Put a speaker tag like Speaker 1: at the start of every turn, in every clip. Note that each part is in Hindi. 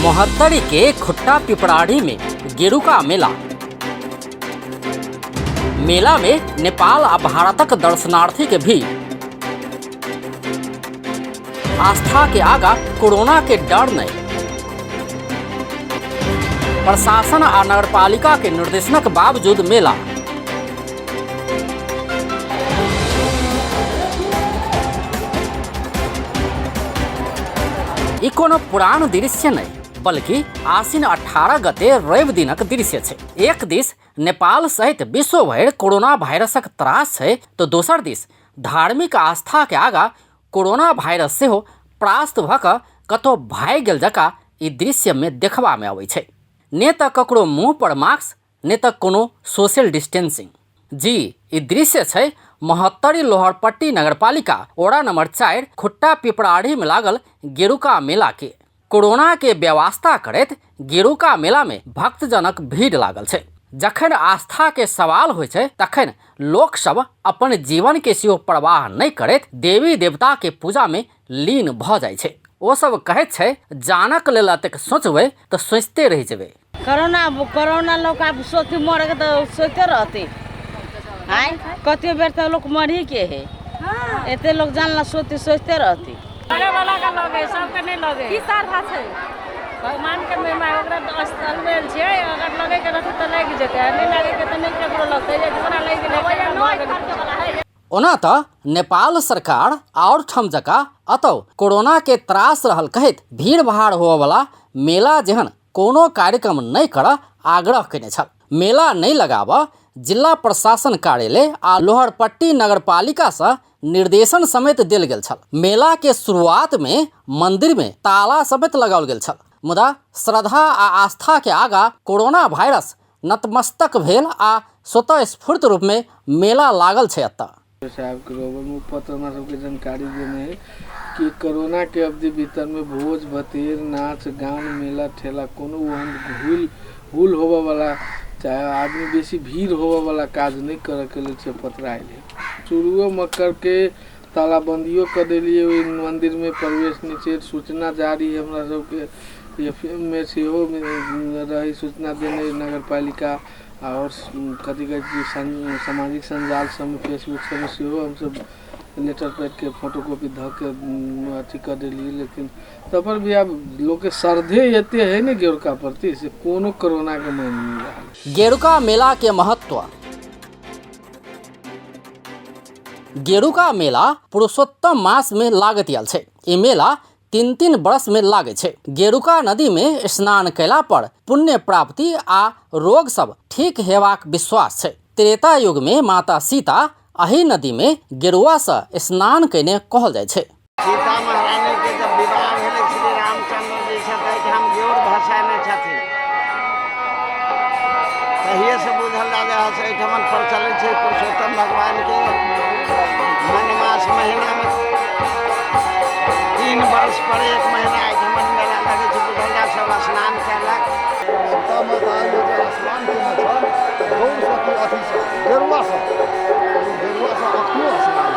Speaker 1: मोहत्तरी के खुट्टा पिपराड़ी में गेरुका मेला। मेला में नेपाल आ भारतक दर्शनार्थी के भीड़। आस्था के आगा कोरोना के डर नहीं। प्रशासन आ नगरपालिका के निर्देशनक बावजूद मेला। ई कोनो पुरान दृश्य नहीं बल्कि आसिन 18 गते रवि दिनक दृश्य है। एक दिस नेपाल सहित विश्व भर कोरोना भाइरसक त्रास है तो दोसर दिस धार्मिक आस्था के आगा कोरोना भाइरस से हो परास्त भक कतो भाग गेल जका ई दृश्य में देखबा में आबै छै। ने त ककरो मुँह पर मास्क ने त कोनो सोशल डिस्टेंसिंग। जी ई दृश्य छै मोहत्तरी लोहरपट्टी नगरपालिका ओड़ा नंबर 4 खुट्टा पिपराड़ी में लागल गेरुका मेला के। कोरोना के व्यवस्था करैत गेरुका मेला में भक्तजनक भीड़ लागल छै। जखन आस्था के सवाल होइ छै तखन लोक सब अपन जीवन के सेहो परवाह नहीं करैत देवी देवता के पूजा में लीन भ जाइ छै। ओ सब कहैत छै जानक लेल अतेक सोचबै तो सोचते रह जेबै।
Speaker 2: कोरोना लोग आप सोच मर के तो सोचते रहते आय कते बेर तो लोग मरी के है। एते लोग जानला सोचते रहते।
Speaker 3: लगे वाला का लगे सबके नहीं लगे की साधा छै भगवान के महिमा ओकरा स्थल में छै। अगर लगे के रहते तो लग जेते नहीं लगे के तो नहीं केकरो लगते जे जोरा लग गेले।
Speaker 1: ओना त नेपाल सरकार और ठम जका अतौ कोरोना के त्रास रहल कहैत भीड़ भाड़ होवे वाला मेला जेहन कोनो कार्यक्रम नहीं कर आग्रह केने छल। मेला नहीं लगाब जिला प्रशासन कार्यालय आ लोहरपट्टी नगरपालिका से निर्देशन समेत देल गेल छल। मेला के शुरुआत में मंदिर में ताला समेत लगाओल गेल छल। मुदा श्रद्धा आ आस्था के आगा कोरोना वायरस नतमस्तक भेल आ स्वतः स्फूर्त रूप में मेला लागल छै। एतऽ
Speaker 4: साहब के रोबल में पत्रना सबके जानकारी देने है कि कोरोना के अवधि भीतर में भोज भतेर नाच गान मेला ठेला कोनो हुल होबे वाला चाहे आदमी बेसी भीड़ होबे वाला काज नहीं करे के लिए पतराइल है। शुरुओ में करके तालाबंदियों कर दिलिए मंदिर में प्रवेश निषेध सूचना जारी है। हमरा सबके एफएम में सेहो रही सूचना देने नगरपालिका और कथी कहै सामाजिक संजाल सब में फेसबुक सब में सेहो हम सब लेटर पैड के फोटोकॉपी ध के अथी कर दिलिए। लेकिन तब पर भी अब लोग के श्रद्धे एते है ने गेरुका प्रति से कोनो कोरोना के माइन नहीं रहा।
Speaker 1: गेरुका मेला के महत्व। गेरुका मेला पुरुषोत्तम मास में लागत आयल छै। ई मेला 3-3 बरस में लागे छै। गेरुका नदी में स्नान कैला पर पुण्य प्राप्ति आ रोग सब ठीक हेबाक विश्वास छै। त्रेता युग में माता सीता अही नदी में गेरुआ से स्नान कैने कहल जाय छै।
Speaker 5: सीता महारानी के जब विवाह भेलै श्री रामचंद्र जी से कहै हम जोर भसाने छथिन तहिए से बुझल जा छै एठमन प्रचलित छै पुरुषोत्तम भगवान के मास महीना में 3 वर्ष पर 1 महीना एठमन मेला लगे छै। बुझल जा सब स्नान कैलक
Speaker 6: सीता माता जे स्नान केने छल गौर से की अथी से गेरुआ से अखनो स्नान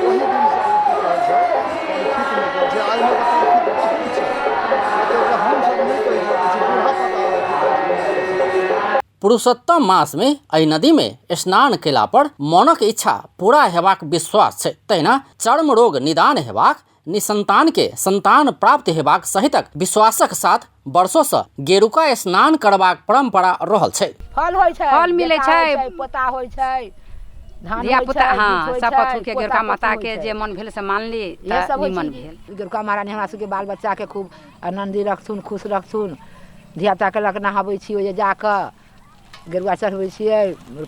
Speaker 6: ओही दिन से की कहै छै ठीक नहीं कहै छै आइ में ठीक बहुत छै मतलब हम सब नहीं कहै छै बूढ़ा पता।
Speaker 1: पुरुषोत्तम मास में एहि नदी में स्नान केला पर मनक इच्छा पूरा हेबाक विश्वास छै। तहिना चर्म रोग निदान हेबाक निसंतान के संतान प्राप्त हेबाक सहितक विश्वासक साथ वर्षों से गेरुका स्नान करबाक परंपरा रहल छै।
Speaker 2: फल होय छै
Speaker 3: फल मिले छै
Speaker 2: पता होय छै धान
Speaker 3: धिया पुता हाँ सब पथु के गेरुका माता के जे मन भेल से मानली त निमन भेल।
Speaker 2: गेरुका महारानी हमरा सबके बाल बच्चा के खूब आनंदी रखथुन खुश रखथुन। धिया पुता के लक नहाबै छी ओजे जाके गेरुआ चढ़बै छियै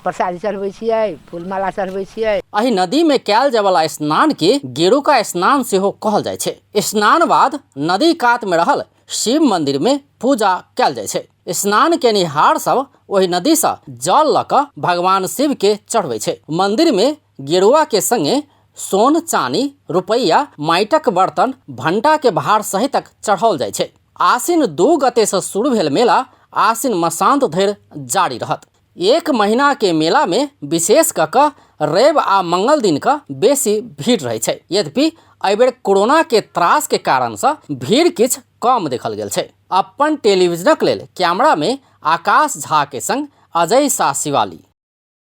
Speaker 2: प्रसादी चढ़बै छियै फूलमाला चढ़बै छियै।
Speaker 1: एहि नदी में कैल जाय वाला स्नान के गेरुका स्नान सेहो कहल जाय छै। स्नान बाद नदी कात में रहल शिव मंदिर में पूजा कैल जाय छै। स्नान केनिहार सब ओहि नदी से जल ल क भगवान शिव के चढ़बै छै। मंदिर में गेरुआ के संगे सोन चानी रुपैया माटिक बर्तन भंटा के भार सहितक चढ़ाओल जाय छै। आसिन 2 गते से शुरू भेल मेला आसिन मसांत धरि जारी रहत। 1 महीना के मेला में विशेष कऽ रवि आ मंगल दिन का बेसी भीड़ रहे छै। यद्यपि एहि बेर कोरोना के त्रास के कारण से भीड़ किछ कम देखल गेल छै। अपन टेलीविजनक लेल कैमरा में आकाश झा के संग अजय शाह शिवाली।